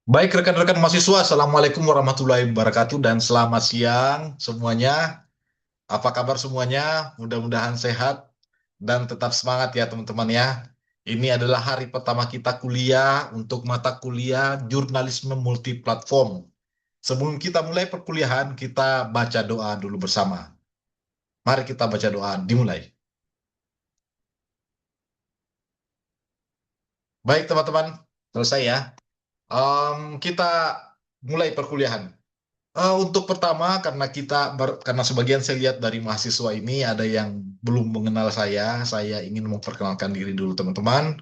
Baik rekan-rekan mahasiswa, Assalamualaikum warahmatullahi wabarakatuh dan selamat siang semuanya. Apa kabar semuanya? Mudah-mudahan sehat dan tetap semangat ya teman-teman ya. Ini adalah hari pertama kita kuliah untuk mata kuliah jurnalisme multiplatform. Sebelum kita mulai perkuliahan, kita baca doa dulu bersama. Mari kita baca doa, dimulai. Baik teman-teman, selesai ya. Kita mulai perkuliahan. Untuk pertama, karena sebagian saya lihat dari mahasiswa ini ada yang belum mengenal saya ingin memperkenalkan diri dulu teman-teman.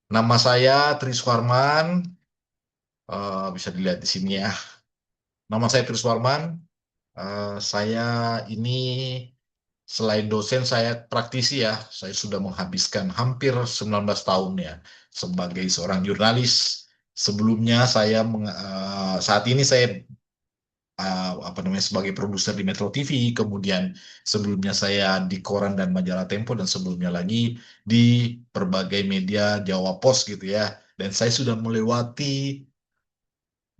Nama saya Tri Suharman, bisa dilihat di sini ya. Nama saya Tri Suharman. Saya ini selain dosen, saya praktisi ya. Saya sudah menghabiskan hampir 19 tahun ya sebagai seorang jurnalis. Sebelumnya saat ini saya apa namanya sebagai produser di Metro TV, kemudian sebelumnya saya di koran dan majalah Tempo dan sebelumnya lagi di berbagai media Jawa Pos gitu ya. Dan saya sudah melewati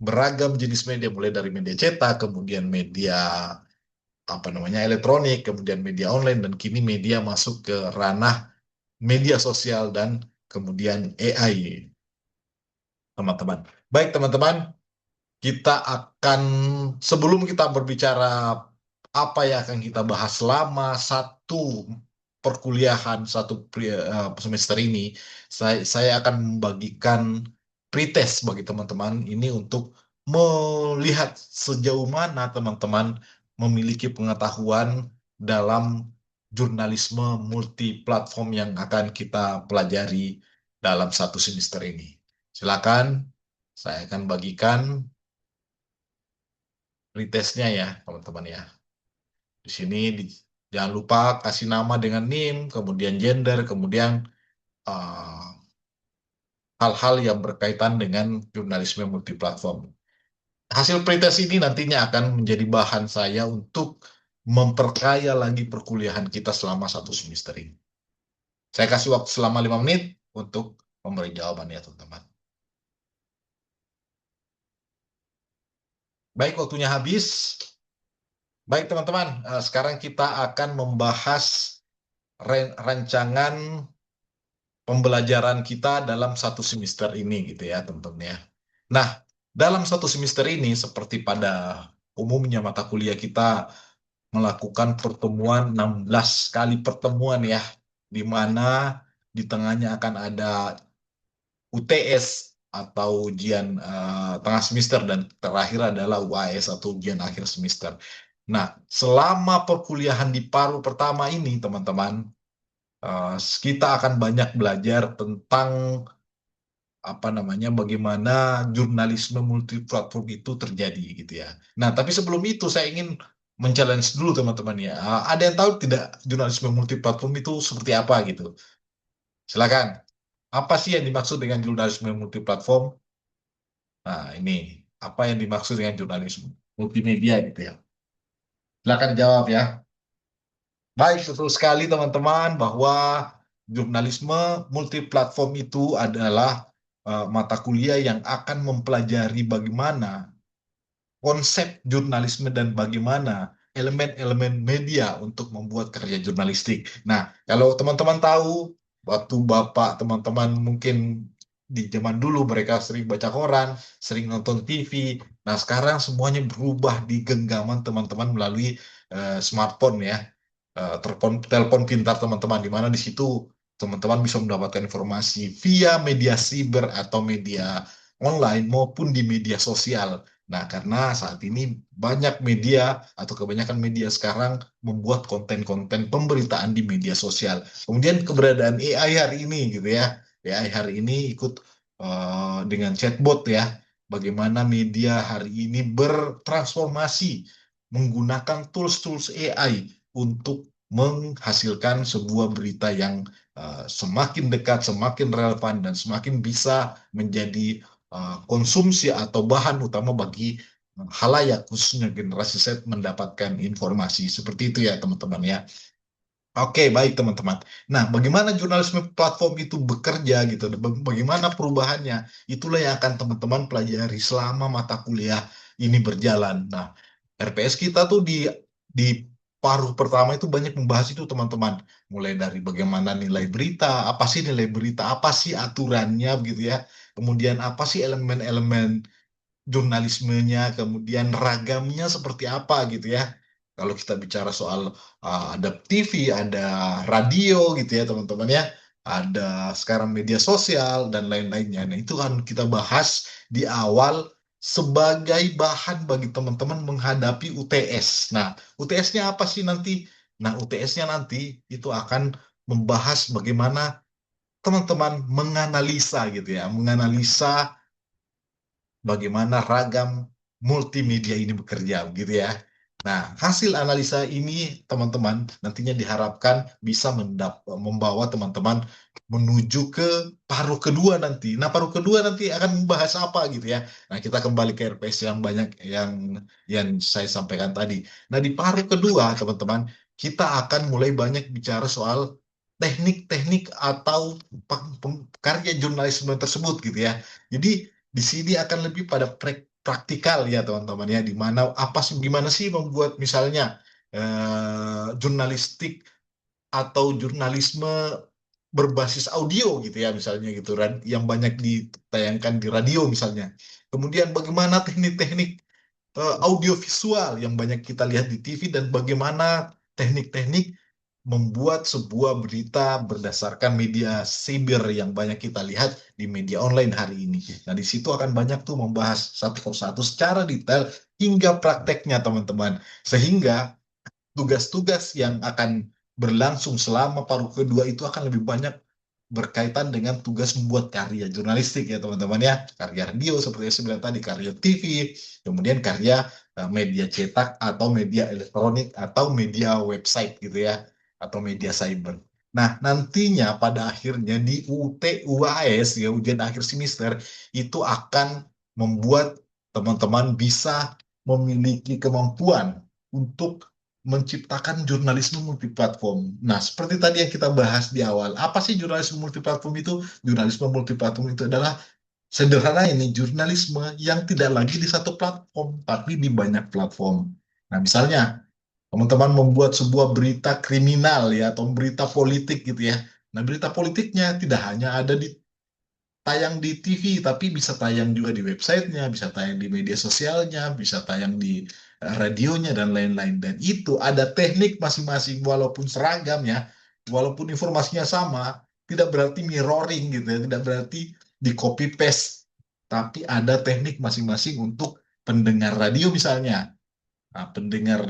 beragam jenis media mulai dari media cetak, kemudian media apa namanya elektronik, kemudian media online dan kini media masuk ke ranah media sosial dan kemudian AI, teman-teman. Baik, teman-teman, kita akan sebelum kita berbicara apa yang akan kita bahas selama satu perkuliahan semester ini, saya akan membagikan pretest bagi teman-teman ini untuk melihat sejauh mana teman-teman memiliki pengetahuan dalam jurnalisme multiplatform yang akan kita pelajari dalam satu semester ini. Silakan, saya akan bagikan pretestnya ya, teman-teman ya. Di sini jangan lupa kasih nama dengan NIM, kemudian gender, kemudian uh, hal-hal yang berkaitan dengan jurnalisme multiplatform. Hasil pretest ini nantinya akan menjadi bahan saya untuk memperkaya lagi perkuliahan kita selama satu semester ini. Saya kasih waktu selama 5 menit untuk memberi jawaban ya teman-teman. Baik, waktunya habis. Baik teman-teman, sekarang kita akan membahas rancangan pembelajaran kita dalam satu semester ini gitu ya teman-teman ya. Nah, dalam satu semester ini seperti pada umumnya mata kuliah kita melakukan pertemuan 16 kali pertemuan ya, di mana di tengahnya akan ada UTS atau ujian tengah semester dan terakhir adalah UAS atau ujian akhir semester. Nah, selama perkuliahan di paruh pertama ini teman-teman, eh, kita akan banyak belajar tentang apa namanya bagaimana jurnalisme multiplatform itu terjadi gitu ya. Nah, tapi sebelum itu saya ingin men-challenge dulu teman-teman ya. Ada yang tahu tidak jurnalisme multiplatform itu seperti apa gitu? Silakan. Apa sih yang dimaksud dengan jurnalisme multiplatform? Nah, ini apa yang dimaksud dengan jurnalisme multimedia gitu ya. Silakan jawab ya. Baik, betul sekali teman-teman bahwa jurnalisme multiplatform itu adalah mata kuliah yang akan mempelajari bagaimana konsep jurnalisme dan bagaimana elemen-elemen media untuk membuat karya jurnalistik. Nah, kalau teman-teman tahu, waktu Bapak teman-teman mungkin di zaman dulu mereka sering baca koran, sering nonton TV. Nah, sekarang semuanya berubah di genggaman teman-teman melalui smartphone ya, telepon pintar teman-teman, di mana di situ teman-teman bisa mendapatkan informasi via media siber atau media online maupun di media sosial. Nah, karena saat ini banyak media atau kebanyakan media sekarang membuat konten-konten pemberitaan di media sosial. Kemudian keberadaan AI hari ini gitu ya. AI hari ini ikut dengan chatbot ya. Bagaimana media hari ini bertransformasi menggunakan tools-tools AI untuk menghasilkan sebuah berita yang semakin dekat, semakin relevan, dan semakin bisa menjadi konsumsi atau bahan utama bagi halayak khususnya generasi Z mendapatkan informasi seperti itu ya teman-teman ya. Oke, baik teman-teman. Nah, bagaimana jurnalisme platform itu bekerja gitu, bagaimana perubahannya, itulah yang akan teman-teman pelajari selama mata kuliah ini berjalan. Nah, RPS kita tuh di paruh pertama itu banyak membahas itu teman-teman, mulai dari bagaimana nilai berita, apa sih nilai berita, apa sih aturannya begitu ya, kemudian apa sih elemen-elemen jurnalismenya, kemudian ragamnya seperti apa gitu ya. Kalau kita bicara soal ada TV, ada radio gitu ya teman-teman ya, ada sekarang media sosial dan lain-lainnya. Nah itu kan kita bahas di awal sebagai bahan bagi teman-teman menghadapi UTS. Nah UTS-nya apa sih nanti? Nah UTS-nya nanti itu akan membahas bagaimana teman-teman menganalisa gitu ya, menganalisa bagaimana ragam multimedia ini bekerja, gitu ya. Nah, hasil analisa ini teman-teman nantinya diharapkan bisa membawa teman-teman menuju ke paruh kedua nanti. Nah, paruh kedua nanti akan membahas apa gitu ya. Nah, kita kembali ke RPS yang banyak yang saya sampaikan tadi. Nah, di paruh kedua, teman-teman, kita akan mulai banyak bicara soal teknik-teknik atau karya jurnalisme tersebut gitu ya. Jadi di sini akan lebih pada praktikal ya teman-teman ya, di mana apa sih gimana sih membuat misalnya jurnalistik atau jurnalisme berbasis audio gitu ya misalnya gitu yang banyak ditayangkan di radio misalnya. Kemudian bagaimana teknik-teknik audiovisual yang banyak kita lihat di TV dan bagaimana teknik-teknik membuat sebuah berita berdasarkan media cyber yang banyak kita lihat di media online hari ini. Nah, di situ akan banyak tuh membahas satu persatu secara detail hingga prakteknya teman-teman. Sehingga tugas-tugas yang akan berlangsung selama paruh kedua itu akan lebih banyak berkaitan dengan tugas membuat karya jurnalistik ya teman-teman ya, karya radio seperti yang saya bilang tadi, karya TV, kemudian karya media cetak atau media elektronik atau media website gitu ya, atau media cyber. Nah, nantinya pada akhirnya di UAS ya, ujian akhir semester itu akan membuat teman-teman bisa memiliki kemampuan untuk menciptakan jurnalisme multiplatform. Nah, seperti tadi yang kita bahas di awal, apa sih jurnalisme multiplatform itu? Jurnalisme multiplatform itu adalah sederhana ini jurnalisme yang tidak lagi di satu platform, tapi di banyak platform. Nah, misalnya teman-teman membuat sebuah berita kriminal ya atau berita politik gitu ya. Nah, berita politiknya tidak hanya ada tayang di TV, tapi bisa tayang juga di websitenya, bisa tayang di media sosialnya, bisa tayang di radionya dan lain-lain. Dan itu ada teknik masing-masing, walaupun seragam ya, walaupun informasinya sama, tidak berarti mirroring gitu ya, tidak berarti di copy paste, tapi ada teknik masing-masing untuk pendengar radio misalnya, pendengar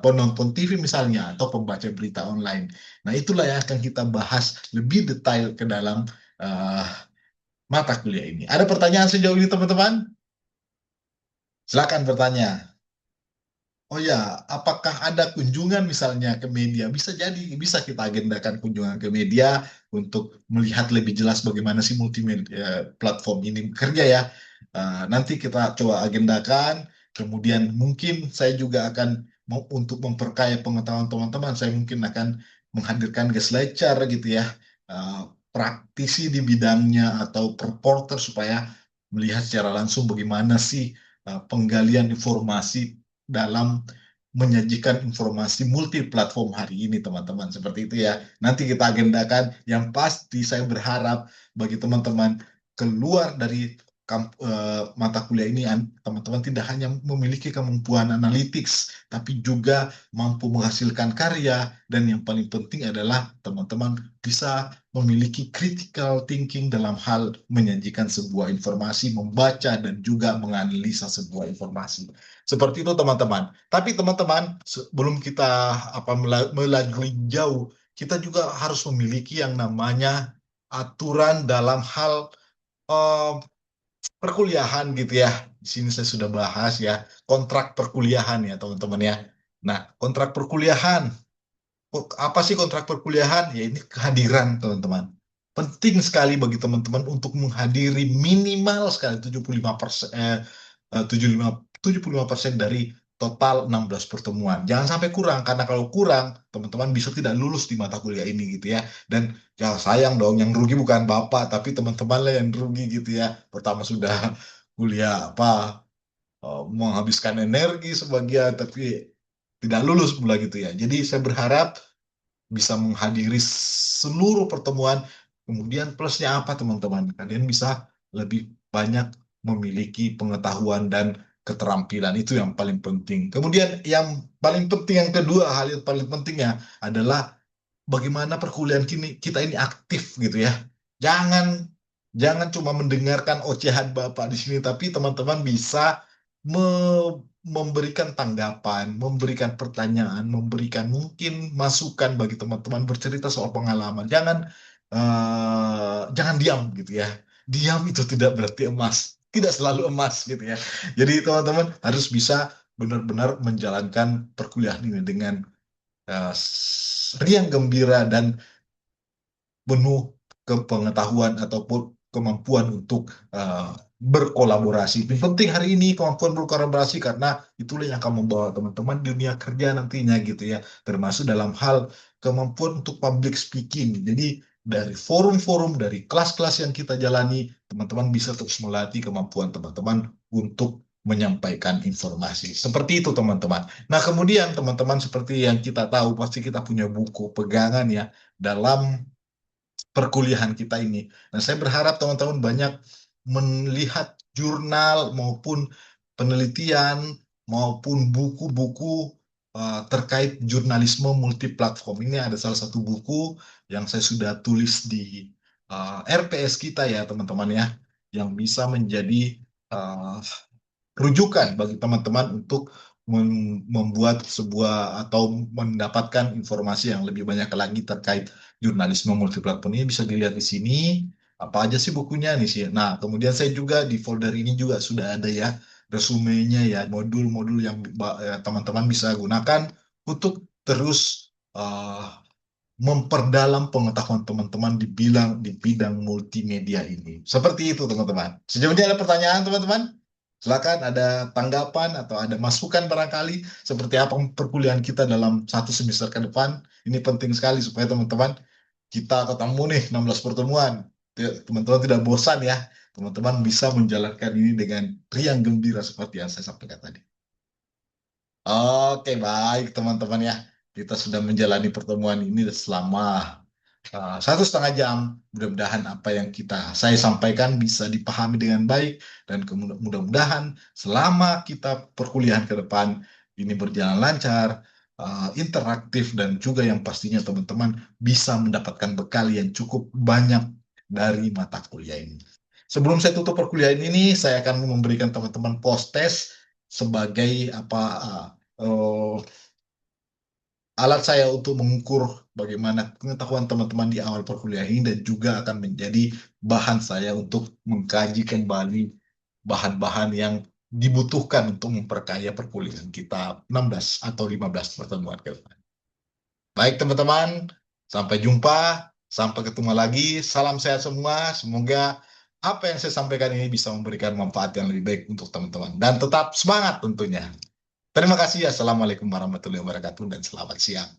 penonton TV misalnya, atau pembaca berita online. Nah itulah yang akan kita bahas lebih detail ke dalam uh, mata kuliah ini. Ada pertanyaan sejauh ini teman-teman? Silakan bertanya. Oh ya, apakah ada kunjungan misalnya ke media? Bisa jadi, bisa kita agendakan kunjungan ke media untuk melihat lebih jelas bagaimana sih multimedia platform ini bekerja ya. Nanti kita coba agendakan. Kemudian mungkin saya juga akan untuk memperkaya pengetahuan teman-teman, saya mungkin akan menghadirkan guest lecture gitu ya, Uh, praktisi di bidangnya atau reporter supaya melihat secara langsung bagaimana sih penggalian informasi dalam menyajikan informasi multi platform hari ini teman-teman, seperti itu ya. Nanti kita agendakan. Yang pasti saya berharap bagi teman-teman keluar dari mata kuliah ini, teman-teman tidak hanya memiliki kemampuan analytics tapi juga mampu menghasilkan karya, dan yang paling penting adalah teman-teman bisa memiliki critical thinking dalam hal menyajikan sebuah informasi, membaca dan juga menganalisa sebuah informasi. Seperti itu teman-teman. Tapi teman-teman, sebelum kita melaju jauh, kita juga harus memiliki yang namanya aturan dalam hal eh, perkuliahan gitu ya. Di sini saya sudah bahas ya, kontrak perkuliahan ya teman-teman ya. Nah, kontrak perkuliahan, apa sih kontrak perkuliahan? Ya ini kehadiran teman-teman. Penting sekali bagi teman-teman untuk menghadiri minimal sekali 75%, 75% dari total 16 pertemuan. Jangan sampai kurang, karena kalau kurang, teman-teman bisa tidak lulus di mata kuliah ini gitu ya. Dan ya sayang dong, yang rugi bukan Bapak, tapi teman-teman lah yang rugi gitu ya. Pertama sudah kuliah menghabiskan energi sebagian, tapi tidak lulus pula gitu ya. Jadi saya berharap bisa menghadiri seluruh pertemuan. Kemudian plusnya apa teman-teman? Kalian bisa lebih banyak memiliki pengetahuan dan keterampilan. Itu yang paling penting. Kemudian yang paling penting yang kedua, hal yang paling pentingnya adalah bagaimana perkuliahan kita ini aktif gitu ya. Jangan jangan cuma mendengarkan ocehan Bapak di sini, tapi teman-teman bisa memberikan tanggapan, memberikan pertanyaan, memberikan mungkin masukan bagi teman-teman bercerita soal pengalaman. Jangan diam gitu ya. Diam itu tidak berarti emas, tidak selalu emas gitu ya. Jadi teman-teman harus bisa benar-benar menjalankan perkuliahan ini dengan riang gembira dan penuh kepengetahuan ataupun kemampuan untuk berkolaborasi. Yang penting hari ini kemampuan berkolaborasi karena itulah yang akan membawa teman-teman di dunia kerja nantinya gitu ya. Termasuk dalam hal kemampuan untuk public speaking. Jadi dari forum-forum, dari kelas-kelas yang kita jalani, teman-teman bisa terus melatih kemampuan teman-teman untuk menyampaikan informasi. Seperti itu teman-teman. Nah kemudian teman-teman seperti yang kita tahu pasti kita punya buku pegangan ya dalam perkuliahan kita ini. Nah, saya berharap teman-teman banyak melihat jurnal maupun penelitian maupun buku-buku terkait jurnalisme multiplatform. Ini ada salah satu buku yang saya sudah tulis di RPS kita ya, teman-teman ya, yang bisa menjadi uh, rujukan bagi teman-teman untuk membuat sebuah atau mendapatkan informasi yang lebih banyak lagi terkait jurnalisme multiplatform. Ini bisa dilihat di sini apa aja sih bukunya nih sih. Nah, kemudian saya juga di folder ini juga sudah ada ya resumenya ya, modul-modul yang teman-teman bisa gunakan untuk terus memperdalam pengetahuan teman-teman di bidang multimedia ini. Seperti itu teman-teman. Sejauh ini ada pertanyaan teman-teman? Silakan ada tanggapan atau ada masukan barangkali seperti apa perkuliahan kita dalam satu semester ke depan. Ini penting sekali supaya teman-teman kita ketemu nih 16 pertemuan. Teman-teman tidak bosan ya. Teman-teman bisa menjalankan ini dengan riang gembira seperti yang saya sampaikan tadi. Oke, baik teman-teman ya. Kita sudah menjalani pertemuan ini selama 1,5 jam. Mudah-mudahan apa yang saya sampaikan bisa dipahami dengan baik dan mudah-mudahan selama kita perkuliahan ke depan ini berjalan lancar, interaktif dan juga yang pastinya teman-teman bisa mendapatkan bekal yang cukup banyak dari mata kuliah ini. Sebelum saya tutup perkuliahan ini, saya akan memberikan teman-teman post test sebagai uh, alat saya untuk mengukur bagaimana pengetahuan teman-teman di awal perkuliahan ini dan juga akan menjadi bahan saya untuk mengkaji kembali bahan-bahan yang dibutuhkan untuk memperkaya perkuliahan kita 16 atau 15 pertemuan ke depan. Baik teman-teman, sampai jumpa, sampai ketemu lagi, salam sehat semua, semoga apa yang saya sampaikan ini bisa memberikan manfaat yang lebih baik untuk teman-teman dan tetap semangat tentunya. Terima kasih. Assalamualaikum warahmatullahi wabarakatuh dan selamat siang.